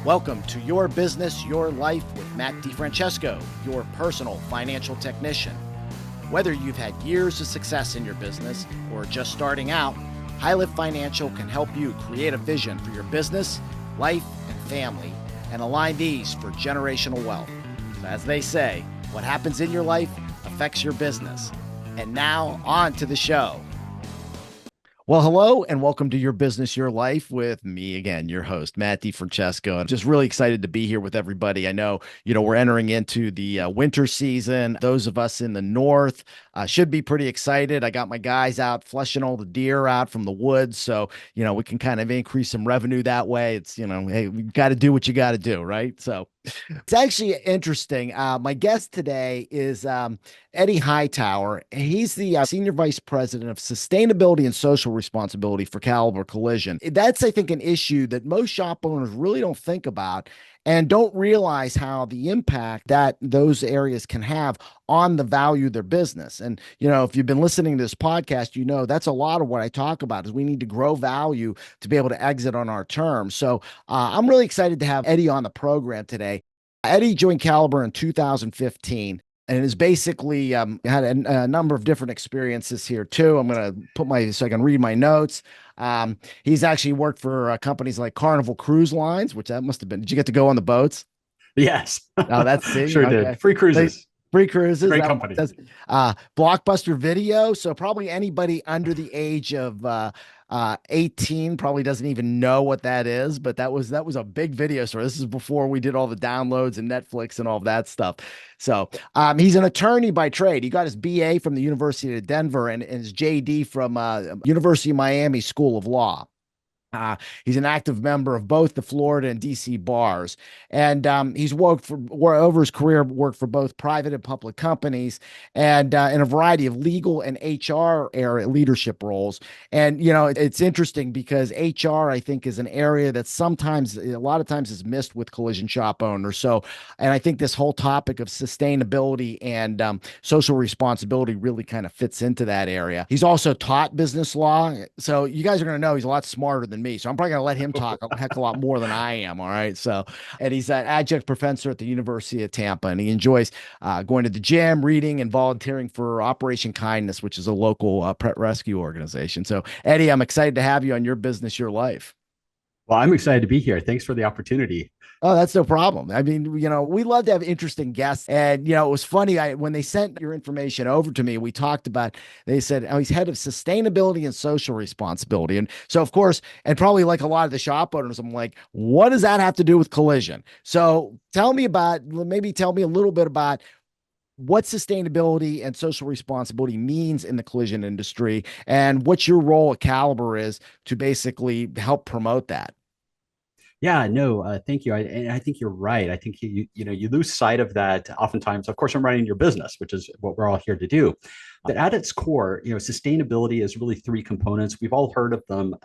Welcome to Your Business, Your Life with Matt DiFrancesco, your personal financial technician. Whether you've had years of success in your business or are just starting out, HighLift Financial can help you create a vision for your business, life, and family, and align these for generational wealth. So as they say, what happens in your life affects your business. And now, on to the show. Well, hello and welcome to Your Business, Your Life with me again, your host, Matt DiFrancesco. I'm just really excited to be here with everybody. I know, we're entering into the winter season. Those of us in the north should be pretty excited. I got my guys out flushing all the deer out from the woods. So, we can kind of increase some revenue that way. It's, hey, we got to do what you got to do, right? So it's actually interesting. My guest today is Eddie Hightower. He's the Senior Vice President of Sustainability and Social Responsibility for Caliber Collision. That's, I think, an issue that most shop owners really don't think about and don't realize how the impact that those areas can have on the value of their business. And, if you've been listening to this podcast, that's a lot of what I talk about is we need to grow value to be able to exit on our terms. So I'm really excited to have Eddie on the program today. Eddie joined Caliber in 2015. And is basically had a number of different experiences here too. I'm going to so I can read my notes. He's actually worked for companies like Carnival Cruise Lines, which that must have been. Did you get to go on the boats? Yes. Oh, that's Sure okay. did. Free cruises. Free cruises. Great company. Blockbuster Video. So probably anybody under the age of 18 probably doesn't even know what that is, but that was a big video store. This is before we did all the downloads and Netflix and all of that stuff. So he's an attorney by trade. He got his BA from the University of Denver and his JD from University of Miami School of Law. He's an active member of both the Florida and DC bars. And he's over his career, worked for both private and public companies and in a variety of legal and HR area leadership roles. And, it's interesting because HR, I think, is an area that a lot of times is missed with collision shop owners. So, and I think this whole topic of sustainability and social responsibility really kind of fits into that area. He's also taught business law. So you guys are going to know he's a lot smarter than me. So I'm probably going to let him talk a heck of a lot more than I am. All right. So, and he's an adjunct professor at the University of Tampa, and he enjoys going to the gym, reading, and volunteering for Operation Kindness, which is a local pet rescue organization. So, Eddie, I'm excited to have you on Your Business, Your Life. Well, I'm excited to be here. Thanks for the opportunity. Oh, that's no problem. I mean, we love to have interesting guests. And, it was funny. When they sent your information over to me, we talked about, they said, oh, he's head of sustainability and social responsibility. And so, of course, and probably like a lot of the shop owners, I'm like, what does that have to do with collision? So maybe tell me a little bit about what sustainability and social responsibility means in the collision industry and what your role at Caliber is to basically help promote that. Yeah, no, thank you. I think you're right. I think you lose sight of that oftentimes. Of course, I'm running your business, which is what we're all here to do. But at its core, sustainability is really three components. We've all heard of them.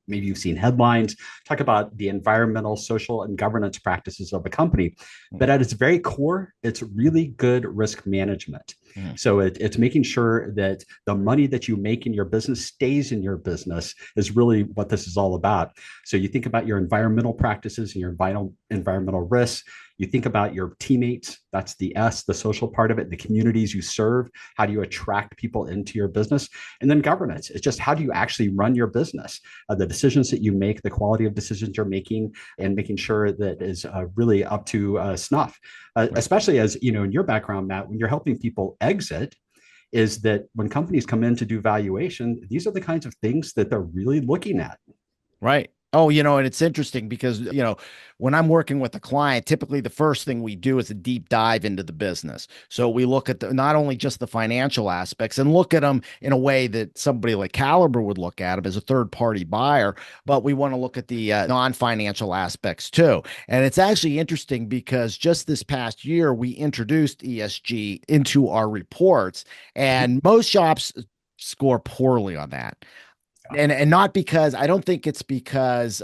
Maybe you've seen headlines talk about the environmental, social, and governance practices of a company. But at its very core, it's really good risk management. So it's making sure that the money that you make in your business stays in your business is really what this is all about. So you think about your environmental practices and your environmental risks. You think about your teammates, that's the S, the social part of it, the communities you serve, how do you attract people into your business? And then governance, it's just how do you actually run your business? The decisions that you make, the quality of decisions you're making, and making sure that is really up to snuff. Especially as, in your background, Matt, when you're helping people exit, is that when companies come in to do valuation, these are the kinds of things that they're really looking at. Right. Oh, and it's interesting because, when I'm working with a client, typically the first thing we do is a deep dive into the business. So we look at not only just the financial aspects and look at them in a way that somebody like Caliber would look at them as a third party buyer, but we want to look at the non-financial aspects too. And it's actually interesting because just this past year, we introduced ESG into our reports, and most shops score poorly on that. And not because I don't think it's because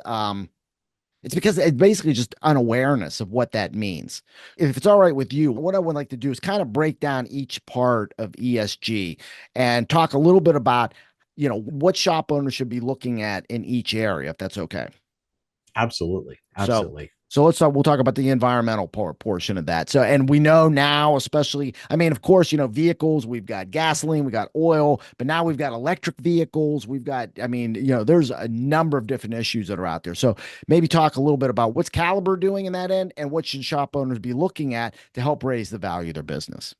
it's basically just unawareness of what that means. If it's all right with you, what I would like to do is kind of break down each part of ESG and talk a little bit about, what shop owners should be looking at in each area, if that's okay. Absolutely. So So we'll talk about the environmental portion of that. So, and we know now, especially, I mean, of course, vehicles, we've got gasoline, we got oil, but now we've got electric vehicles. We've got, I mean, there's a number of different issues that are out there. So maybe talk a little bit about what's Caliber doing in that end and what should shop owners be looking at to help raise the value of their business.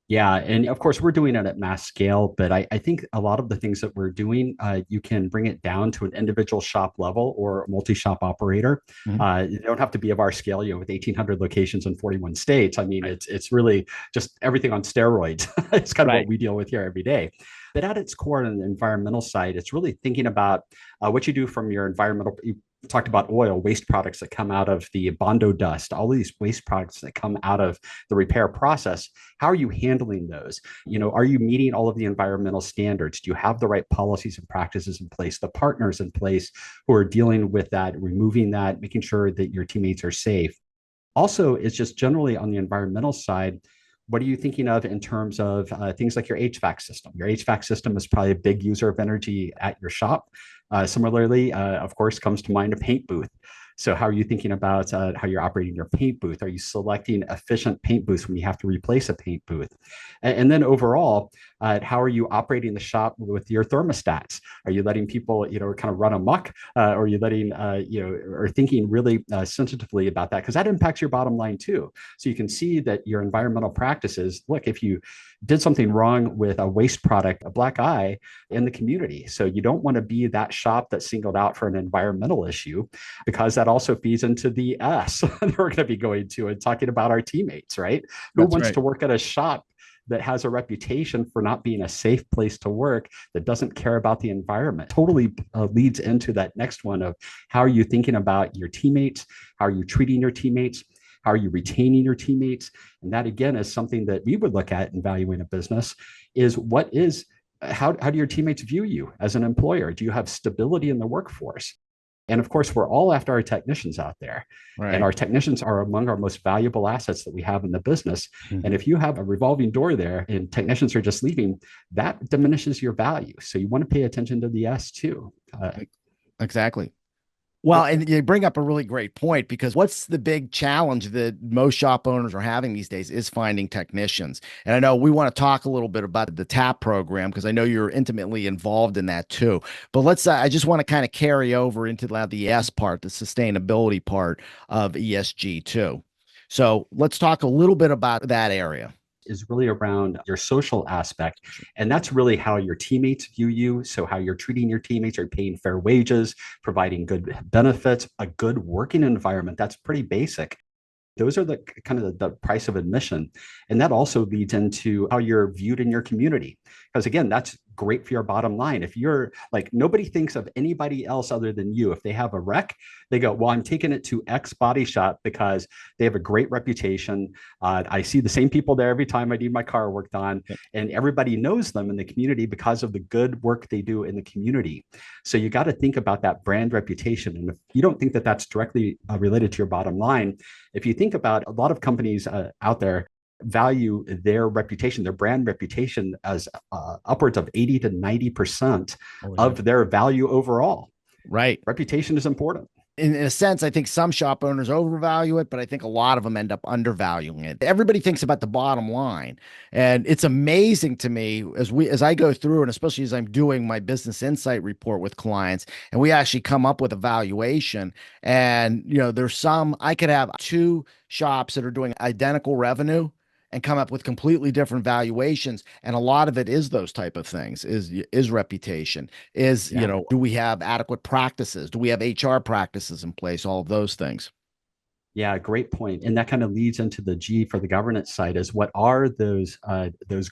Yeah. And of course, we're doing it at mass scale, but I think a lot of the things that we're doing, you can bring it down to an individual shop level or a multi-shop operator. Mhm. You don't have to be of our scale, with 1,800 locations in 41 states. I mean, Right. it's really just everything on steroids. It's kind of what Right. we deal with here every day. But at its core, on the environmental side, it's really thinking about what you do from your environmental. You talked about oil, waste products that come out of the Bondo dust, all these waste products that come out of the repair process. How are you handling those? Are you meeting all of the environmental standards? Do you have the right policies and practices in place, the partners in place who are dealing with that, removing that, making sure that your teammates are safe? Also, it's just generally on the environmental side, what are you thinking of in terms of things like your HVAC system? Your HVAC system is probably a big user of energy at your shop. Similarly, of course, comes to mind a paint booth. So, how are you thinking about how you're operating your paint booth? Are you selecting efficient paint booths when you have to replace a paint booth? And then overall, how are you operating the shop with your thermostats? Are you letting people, kind of run amok? Or are you letting, or thinking really sensitively about that? Because that impacts your bottom line too. So you can see that your environmental practices, look, if you did something wrong with a waste product, a black eye in the community. So you don't want to be that shop that's singled out for an environmental issue, because that also feeds into the S that we're going to be going to and talking about our teammates, right? Who That's wants right. to work at a shop that has a reputation for not being a safe place to work, that doesn't care about the environment? Totally leads into that next one of how are you thinking about your teammates? How are you treating your teammates? How are you retaining your teammates? And that again is something that we would look at in valuing a business is how do your teammates view you as an employer? Do you have stability in the workforce? And of course, we're all after our technicians out there. And Right. our technicians are among our most valuable assets that we have in the business. And Mhm. if you have a revolving door there and technicians are just leaving, that diminishes your value. So you want to pay attention to the S too. Exactly. Well, and you bring up a really great point because what's the big challenge that most shop owners are having these days is finding technicians. And I know we want to talk a little bit about the TAP program because I know you're intimately involved in that too. But I just want to kind of carry over into the S part, the sustainability part of ESG too. So let's talk a little bit about that area. Is really around your social aspect. Sure. And that's really how your teammates view you. So, how you're treating your teammates, are paying fair wages, providing good benefits, a good working environment. That's pretty basic. Those are the kind of the price of admission. And that also leads into how you're viewed in your community. Because again, that's great for your bottom line. If you're like, nobody thinks of anybody else other than you. If they have a wreck, they go, well, I'm taking it to X body shop because they have a great reputation. I see the same people there every time I need my car worked on, Yep. and everybody knows them in the community because of the good work they do in the community. So you got to think about that brand reputation. And if you don't think that that's directly related to your bottom line, if you think about a lot of companies out there value their reputation, their brand reputation as upwards of 80 to 90% Oh, yeah. of their value overall. Right. Reputation is important. In a sense, I think some shop owners overvalue it, but I think a lot of them end up undervaluing it. Everybody thinks about the bottom line. And it's amazing to me as I go through, and especially as I'm doing my business insight report with clients, and we actually come up with a valuation. And there's I could have two shops that are doing identical revenue and come up with completely different valuations. And a lot of it is those type of things, is reputation, is, Yeah. do we have adequate practices? Do we have HR practices in place? All of those things. Yeah, great point. And that kind of leads into the G for the governance side is what are those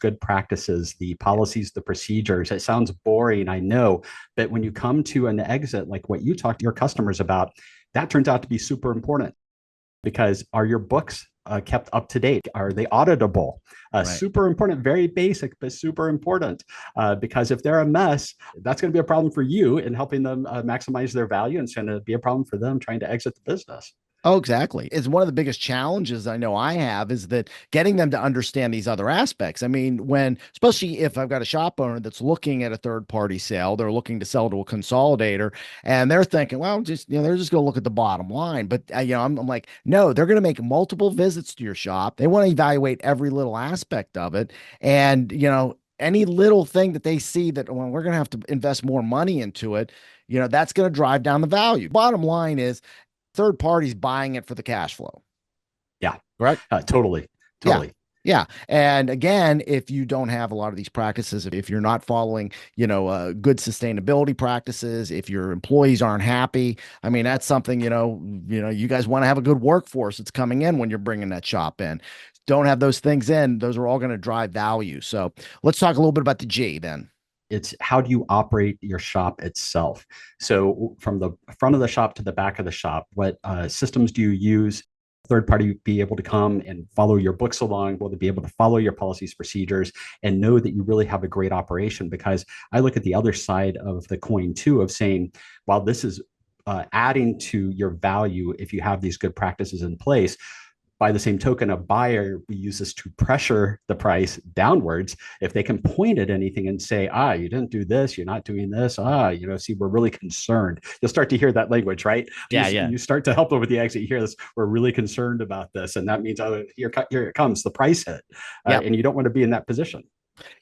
good practices, the policies, the procedures? It sounds boring, I know, but when you come to an exit, like what you talk to your customers about, that turns out to be super important because are your books kept up to date? Are they auditable? Right. Super important, very basic, but super important. Because if they're a mess, that's going to be a problem for you in helping them maximize their value, and it's going to be a problem for them trying to exit the business. Oh, exactly. It's one of the biggest challenges I know I have is that getting them to understand these other aspects. I mean, especially if I've got a shop owner that's looking at a third party sale, they're looking to sell to a consolidator and they're thinking, well, they're just going to look at the bottom line. But, I'm like, no, they're going to make multiple visits to your shop. They want to evaluate every little aspect of it. And, any little thing that they see that, well, we're going to have to invest more money into it, that's going to drive down the value. Bottom line is, third parties buying it for the cash flow. Yeah, Correct? totally, Yeah. totally. Yeah. And again, if you don't have a lot of these practices, if you're not following, good sustainability practices, if your employees aren't happy, I mean, that's something, you guys want to have a good workforce that's coming in when you're bringing that shop in. Don't have those things in, those are all going to drive value. So let's talk a little bit about the G then. It's how do you operate your shop itself? So from the front of the shop to the back of the shop, what systems do you use? Third party be able to come and follow your books along, will they be able to follow your policies, procedures, and know that you really have a great operation? Because I look at the other side of the coin too, of saying, while this is adding to your value if you have these good practices in place, by the same token, a buyer, we use this to pressure the price downwards. If they can point at anything and say, you didn't do this, you're not doing this, see, we're really concerned. You'll start to hear that language, right? Yeah, yeah. You start to help them with the exit. You hear this, we're really concerned about this. And that means, here it comes, the price hit. And you don't want to be in that position.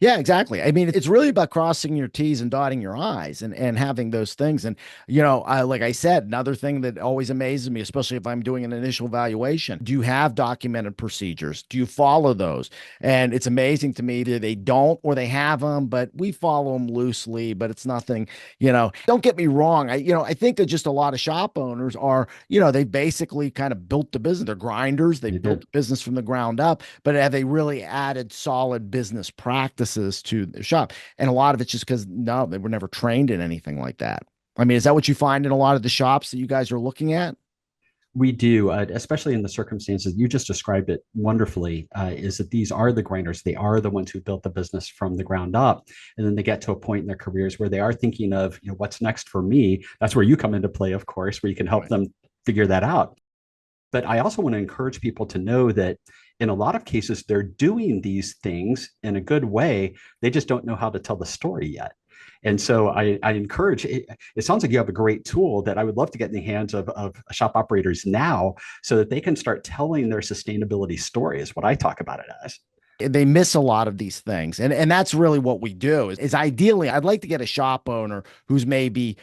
Yeah, exactly. I mean, it's really about crossing your T's and dotting your I's and having those things. And, like I said, another thing that always amazes me, especially if I'm doing an initial valuation, do you have documented procedures? Do you follow those? And it's amazing to me that they don't or they have them, but we follow them loosely, but it's nothing, don't get me wrong. I think that just a lot of shop owners are, they basically kind of built the business. They're grinders. They built the business from the ground up, but have they really added solid business practices to the shop? And a lot of it's just because no, they were never trained in anything like that. I mean, is that what you find in a lot of the shops that you guys are looking at? We do, especially in the circumstances you just described it wonderfully, is that these are the grinders. They are the ones who built the business from the ground up. And then they get to a point in their careers where they are thinking of, what's next for me? That's where you come into play, of course, where you can help them figure that out. But I also want to encourage people to know that in a lot of cases, they're doing these things in a good way. They just don't know how to tell the story yet. And so I encourage it. It sounds like you have a great tool that I would love to get in the hands of shop operators now so that they can start telling their sustainability story, is what I talk about it as. They miss a lot of these things. And that's really what we do is ideally, I'd like to get a shop owner who's maybe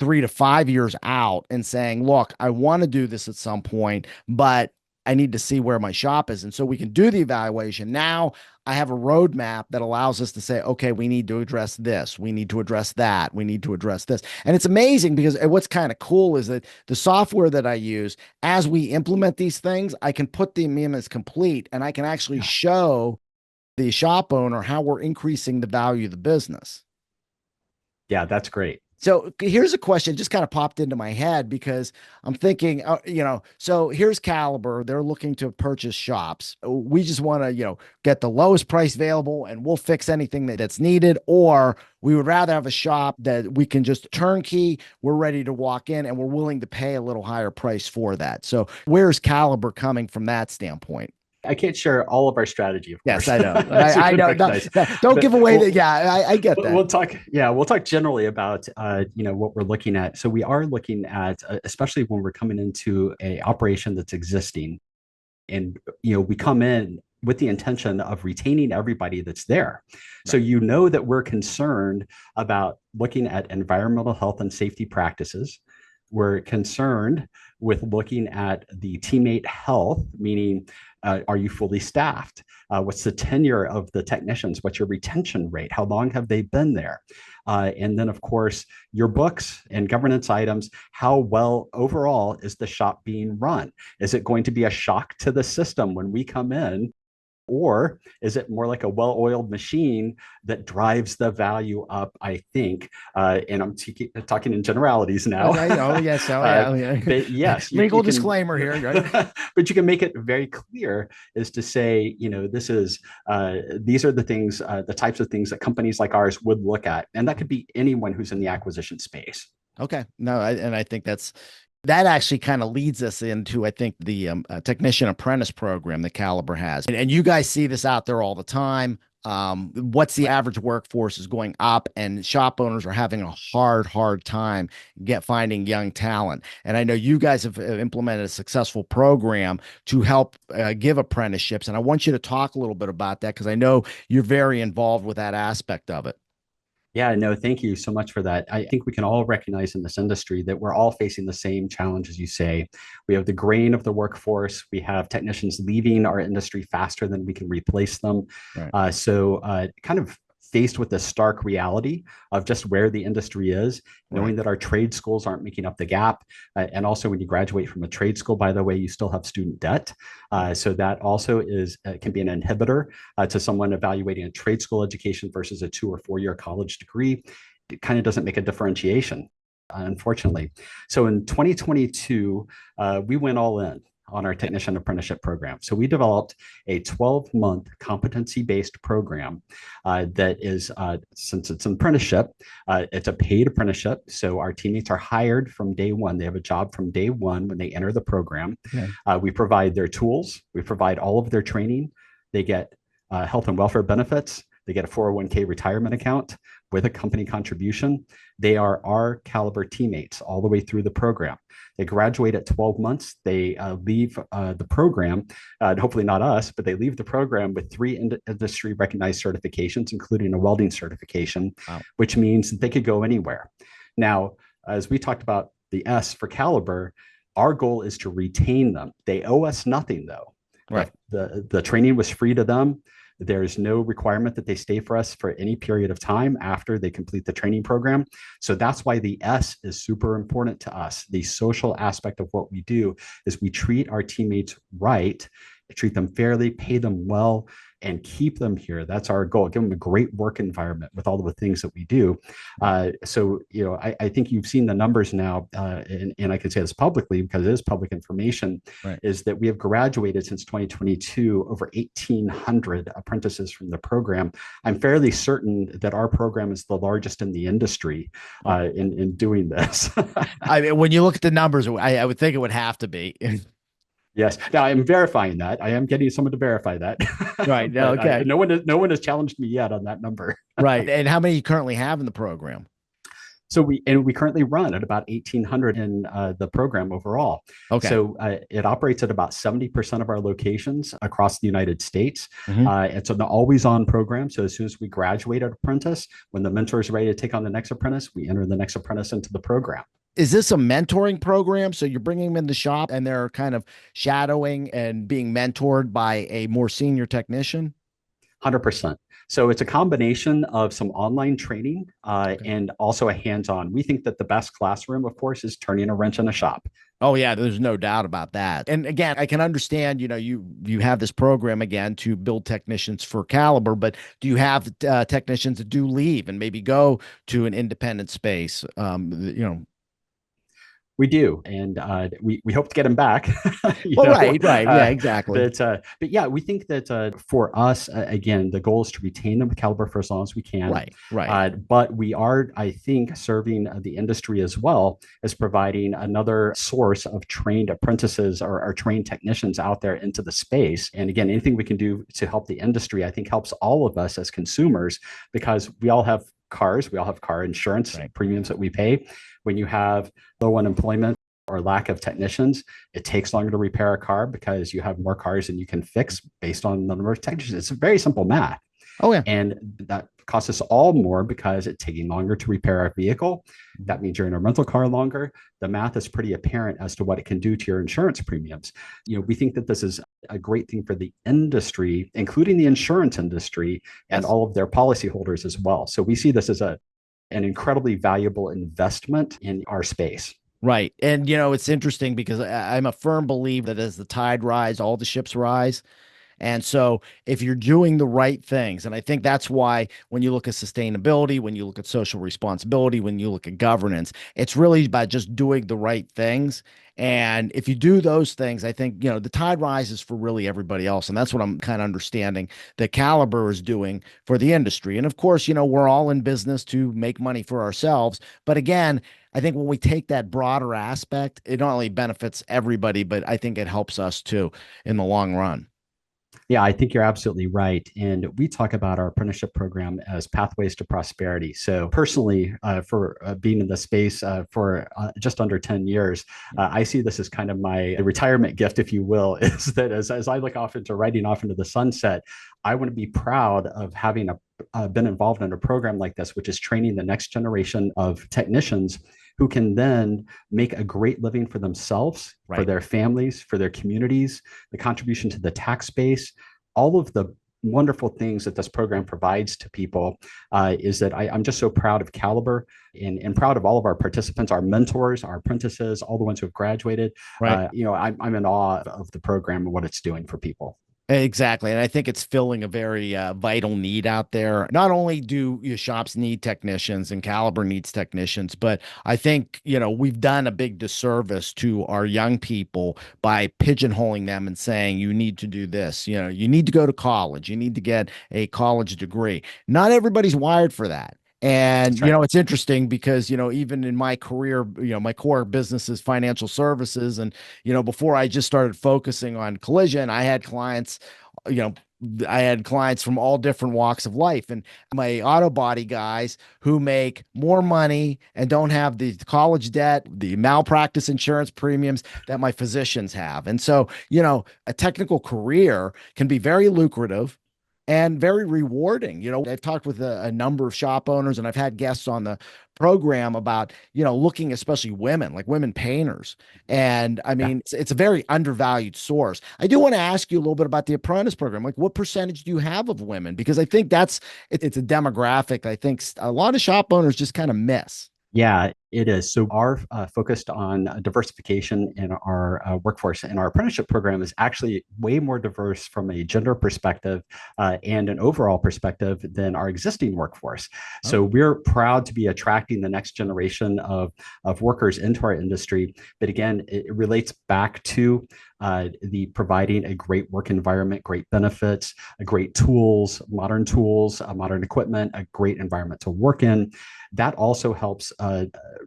3 to 5 years out and saying, look, I want to do this at some point, but I need to see where my shop is. And so we can do the evaluation. Now I have a roadmap that allows us to say, okay, we need to address this. We need to address that. We need to address this. And it's amazing because what's kind of cool is that the software that I use, as we implement these things, I can put them in as complete and I can actually show the shop owner how we're increasing the value of the business. Yeah, that's great. So here's a question just kind of popped into my head because I'm thinking, so here's Caliber. They're looking to purchase shops. We just want to, get the lowest price available and we'll fix anything that's needed. Or we would rather have a shop that we can just turnkey. We're ready to walk in and we're willing to pay a little higher price for that. So where's Caliber coming from that standpoint? I can't share all of our strategy, of Yes, course. I know. I know. Don't give away that. Yeah, I get that. We'll talk. Yeah, we'll talk generally about what we're looking at. So we are looking at, especially when we're coming into a operation that's existing, and we come in with the intention of retaining everybody that's there. Right. So that we're concerned about looking at environmental health and safety practices. We're concerned with looking at the teammate health, meaning are you fully staffed? What's the tenure of the technicians? What's your retention rate? How long have they been there? And then, of course, your books and governance items. How well overall is the shop being run? Is it going to be a shock to the system when we come in? Or is it more like a well-oiled machine that drives the value up, I think? And I'm talking in generalities now. Okay. Oh, yes. Oh, yeah. But yes. Legal disclaimer here. Right? But you can make it very clear is to say, these are the things, the types of things that companies like ours would look at. And that could be anyone who's in the acquisition space. Okay. No, and I think that's That actually kind of leads us into, I think, the technician apprentice program that Caliber has. And you guys see this out there all the time. What's the average workforce is going up, and shop owners are having a hard time finding young talent. And I know you guys have implemented a successful program to help give apprenticeships. And I want you to talk a little bit about that because I know you're very involved with that aspect of it. Yeah, no, thank you so much for that. I think we can all recognize in this industry that we're all facing the same challenge, as you say. We have the grain of the workforce. We have technicians leaving our industry faster than we can replace them. Right. Kind of faced with the stark reality of just where the industry is, knowing that our trade schools aren't making up the gap. And also when you graduate from a trade school, by the way, you still have student debt. So that also can be an inhibitor to someone evaluating a trade school education versus a 2 or 4 year college degree. It kind of doesn't make a differentiation, unfortunately. So in 2022, we went all in on our technician apprenticeship program. So we developed a 12-month competency-based program that is, since it's an apprenticeship, it's a paid apprenticeship. So our teammates are hired from day one. They have a job from day one when they enter the program. Okay. We provide their tools. We provide all of their training. They get health and welfare benefits. They get a 401k retirement account with a company contribution. They are our Caliber teammates all the way through the program. They graduate at 12 months. They leave the program, hopefully not us, but they leave the program with 3 industry recognized certifications, including a welding certification, wow, which means that they could go anywhere. Now, as we talked about the S for Caliber, our goal is to retain them. They owe us nothing, though. Right. The training was free to them. There's no requirement that they stay for us for any period of time after they complete the training program. So that's why the S is super important to us. The social aspect of what we do is we treat our teammates right, treat them fairly, pay them well, and keep them here. That's our goal. Give them a great work environment with all of the things that we do. I think you've seen the numbers now, and I can say this publicly because it is public information, right, is that we have graduated since 2022 over 1,800 apprentices from the program. I'm fairly certain that our program is the largest in the industry in doing this. I mean, when you look at the numbers, I would think it would have to be. Yes. Now I'm verifying that. I am getting someone to verify that. Right. Okay. No one has challenged me yet on that number. Right. And how many you currently have in the program? So we currently run at about 1,800 in the program overall. Okay. So it operates at about 70% of our locations across the United States. Mm-hmm. It's an always-on program. So as soon as we graduate an apprentice, when the mentor is ready to take on the next apprentice, we enter the next apprentice into the program. Is this a mentoring program? So you're bringing them in the shop and they're kind of shadowing and being mentored by a more senior technician? 100%. So it's a combination of some online training and also a hands-on. We think that the best classroom, of course, is turning a wrench in a shop. Oh yeah, there's no doubt about that. And again, I can understand, you have this program again to build technicians for Caliber, but do you have technicians that do leave and maybe go to an independent space? We do, and we hope to get him back. Right, yeah, exactly. But yeah, we think that for us, again, the goal is to retain them with Caliber for as long as we can. Right. But we are, I think, serving the industry as well as providing another source of trained apprentices or trained technicians out there into the space. And again, anything we can do to help the industry, I think, helps all of us as consumers because we all have cars, we all have car insurance premiums that we pay. When you have low unemployment or lack of technicians, it takes longer to repair a car because you have more cars than you can fix based on the number of technicians. It's very simple math. Oh, yeah. And that costs us all more because it's taking longer to repair our vehicle. That means you're in a rental car longer. The math is pretty apparent as to what it can do to your insurance premiums. We think that this is a great thing for the industry, including the insurance industry and all of their policyholders as well. So we see this as an incredibly valuable investment in our space. Right. And, it's interesting because I'm a firm believer that as the tide rises, all the ships rise. And so if you're doing the right things, and I think that's why when you look at sustainability, when you look at social responsibility, when you look at governance, it's really about just doing the right things. And if you do those things, I think, the tide rises for really everybody else. And that's what I'm kind of understanding that Caliber is doing for the industry. And of course, we're all in business to make money for ourselves. But again, I think when we take that broader aspect, it not only benefits everybody, but I think it helps us too in the long run. Yeah, I think you're absolutely right. And we talk about our apprenticeship program as pathways to prosperity. So, personally, for being in the space for just under 10 years, I see this as kind of my retirement gift, if you will, is that as I look off into riding off into the sunset, I want to be proud of having been involved in a program like this, which is training the next generation of technicians who can then make a great living for themselves, for Right. their families, for their communities, the contribution to the tax base, all of the wonderful things that this program provides to people is that I'm just so proud of Caliber and proud of all of our participants, our mentors, our apprentices, all the ones who have graduated. Right. I'm in awe of the program and what it's doing for people. Exactly. And I think it's filling a very vital need out there. Not only do your shops need technicians and Caliber needs technicians, but I think, we've done a big disservice to our young people by pigeonholing them and saying, you need to do this. You need to go to college. You need to get a college degree. Not everybody's wired for that. And, That's right. it's interesting because, even in my career, my core business is financial services. And, before I just started focusing on collision, you know, I had clients from all different walks of life, and my auto body guys who make more money and don't have the college debt, the malpractice insurance premiums that my physicians have. And so, a technical career can be very lucrative and very rewarding. I've talked with a number of shop owners, and I've had guests on the program about, looking, especially women, like women painters. And I Yeah. mean, it's a very undervalued source. I do want to ask you a little bit about the apprentice program. Like, what percentage do you have of women? Because I think it's a demographic I think a lot of shop owners just kind of miss. Yeah, it is. So our focused on diversification in our workforce, and our apprenticeship program is actually way more diverse from a gender perspective and an overall perspective than our existing workforce. Oh, So we're proud to be attracting the next generation of workers into our industry. But again, it relates back to the providing a great work environment, great benefits, great tools, modern equipment, a great environment to work in. That also helps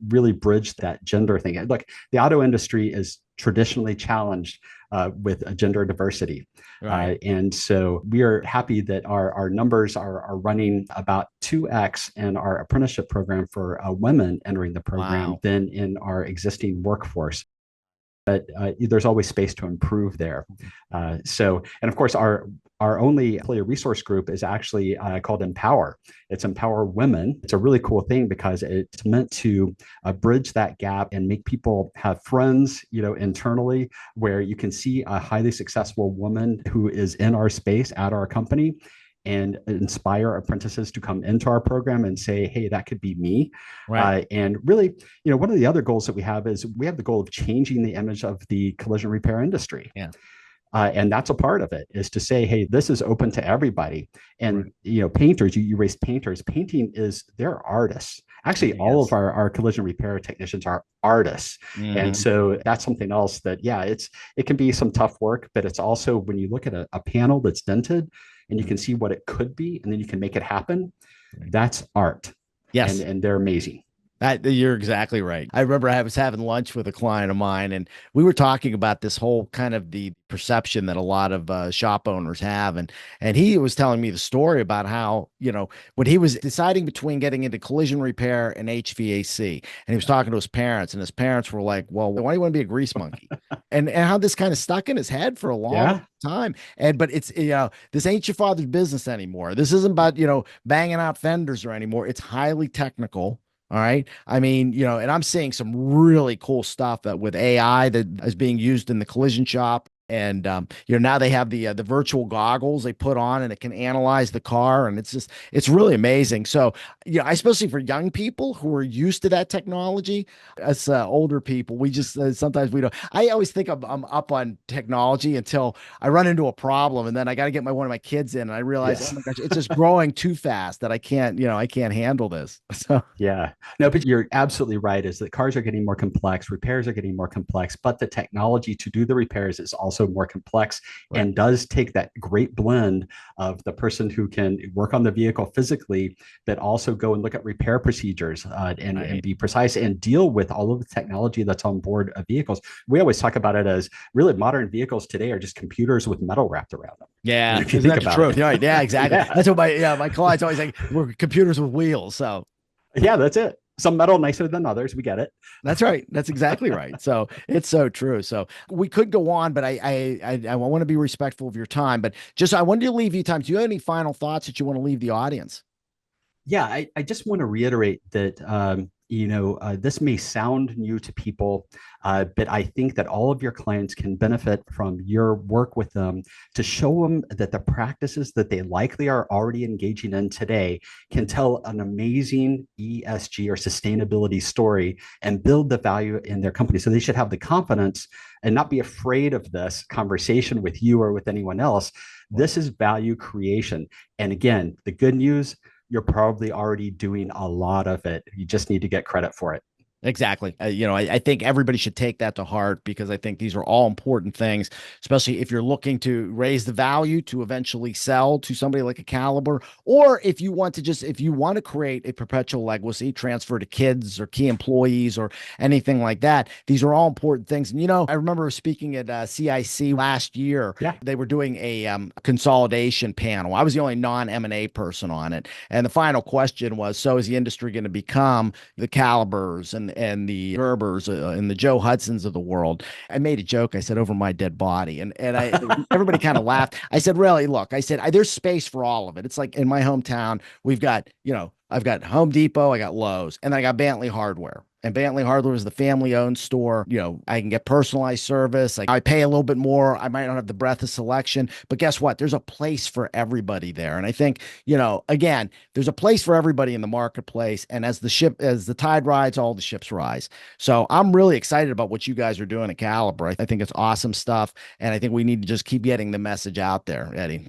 really bridge that gender thing. Look, the auto industry is traditionally challenged with gender diversity. right. And so we are happy that our numbers are running about 2x in our apprenticeship program for women entering the program Wow. than in our existing workforce. But there's always space to improve there. And of course, our only employee resource group is actually called Empower. It's Empower Women. It's a really cool thing because it's meant to bridge that gap and make people have friends, internally, where you can see a highly successful woman who is in our space at our company and inspire apprentices to come into our program and say, hey, that could be me. Right. And really, one of the other goals that we have is we have the goal of changing the image of the collision repair industry. Yeah. And that's a part of it, is to say, hey, this is open to everybody. Right. And, painters, you raised painters. Painting they're artists. Actually, all of Yes. our collision repair technicians are artists. And Mhm. so that's something else that, yeah, it can be some tough work, but it's also when you look at a panel that's dented and you can see what it could be, and then you can make it happen. Right. That's art. And, Yes. and they're amazing. You're exactly right. I remember I was having lunch with a client of mine, and we were talking about this whole kind of the perception that a lot of shop owners have, and he was telling me the story about how when he was deciding between getting into collision repair and HVAC, and he was talking to his parents, and his parents were like, "Well, why do you want to be a grease monkey?" And how this kind of stuck in his head for a long Yeah. time. But it's this ain't your father's business anymore. This isn't about banging out fenders or anymore. It's highly technical. All right. I mean, and I'm seeing some really cool stuff that with AI that is being used in the collision shop. And now they have the virtual goggles they put on, and it can analyze the car, and it's really amazing. So especially for young people who are used to that technology, us older people, we just sometimes we don't. I always think I'm up on technology until I run into a problem, and then I got to get one of my kids in, and I realize, oh Yes. my gosh, it's just growing too fast that I can't handle this. So Yeah. No, but you're absolutely right, is that cars are getting more complex, repairs are getting more complex, but the technology to do the repairs is also more complex right, and does take that great blend of the person who can work on the vehicle physically, but also go and look at repair procedures and right. be precise and deal with all of the technology that's on board of vehicles. We always talk about it as really modern vehicles today are just computers with metal wrapped around them. Yeah, If you isn't think that the about truth? it. Right. Yeah, exactly. Yeah. That's what my clients always say. We're computers with wheels. So Yeah, that's it. Some metal nicer than others. We get it. that's right. That's exactly right. So it's so true. So we could go on, but I want to be respectful of your time. But just I wanted to leave you time. Do you have any final thoughts that you want to leave the audience? Yeah, I just want to reiterate that this may sound new to people, but I think that all of your clients can benefit from your work with them to show them that the practices that they likely are already engaging in today can tell an amazing ESG or sustainability story and build the value in their company. So they should have the confidence and not be afraid of this conversation with you or with anyone else. Right. This is value creation. And again, the good news, you're probably already doing a lot of it. You just need to get credit for it. Exactly. I think everybody should take that to heart because I think these are all important things, especially if you're looking to raise the value to eventually sell to somebody like a Caliber, or if you want to create a perpetual legacy, transfer to kids or key employees or anything like that. These are all important things. And I remember speaking at CIC last year. Yeah. They were doing a consolidation panel. I was the only non-M&A person on it, and the final question was, so is the industry going to become the Calibers and the Gerbers and the Joe Hudsons of the world? I made a joke. I said, over my dead body. And everybody kind of laughed. I said, really, look, I said, there's space for all of it. It's like in my hometown, we've got, I've got Home Depot, I got Lowe's, and then I got Bentley Hardware. And Bentley Hardware is the family-owned store. I can get personalized service. I pay a little bit more. I might not have the breadth of selection, but guess what? There's a place for everybody there. And I think, again, there's a place for everybody in the marketplace. And as the tide rides, all the ships rise. So I'm really excited about what you guys are doing at Caliber. I think it's awesome stuff, and I think we need to just keep getting the message out there, Eddie.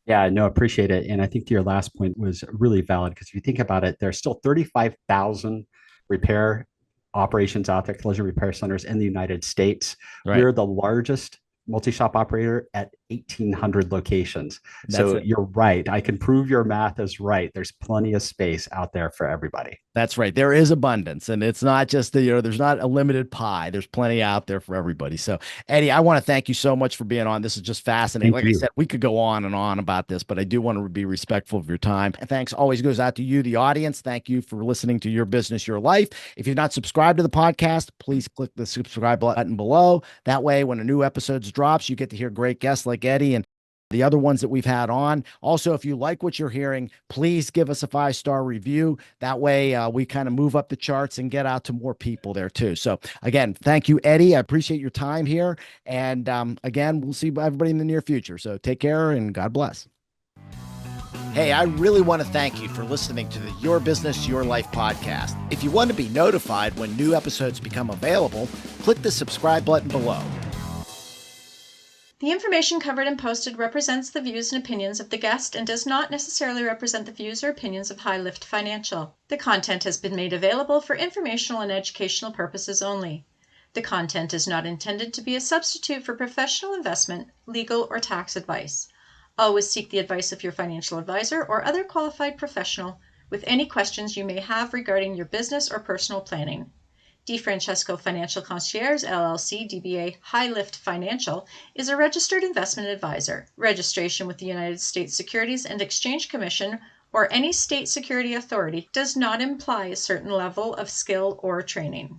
Yeah, no, appreciate it. And I think your last point was really valid because if you think about it, there's still 35,000 repair operations out there, collision repair centers in the United States. Right. We're the largest multi-shop operator at 1,800 locations. That's So it. you're right. I can prove your math is right. There's plenty of space out there for everybody. That's right. There is abundance, and it's not just there's not a limited pie. There's plenty out there for everybody. So, Eddie, I want to thank you so much for being on. This is just fascinating. Thank Like I you. said, we could go on and on about this, but I do want to be respectful of your time. And thanks always goes out to you, the audience. Thank you for listening to Your Business, Your Life. If you've not subscribed to the podcast, please click the subscribe button below. That way, when a new episode drops, you get to hear great guests like Eddie and the other ones that we've had on. Also, if you like what you're hearing, please give us a 5-star review. That way we kind of move up the charts and get out to more people there too. So again, thank you, Eddie. I appreciate your time here. And again, we'll see everybody in the near future. So take care and God bless. Hey, I really want to thank you for listening to the Your Business, Your Life podcast. If you want to be notified when new episodes become available, click the subscribe button below. The information covered and posted represents the views and opinions of the guest and does not necessarily represent the views or opinions of High Lift Financial. The content has been made available for informational and educational purposes only. The content is not intended to be a substitute for professional investment, legal, or tax advice. Always seek the advice of your financial advisor or other qualified professional with any questions you may have regarding your business or personal planning. DiFrancesco Financial Concierge, LLC, DBA High Lift Financial, is a registered investment advisor. Registration with the United States Securities and Exchange Commission or any state security authority does not imply a certain level of skill or training.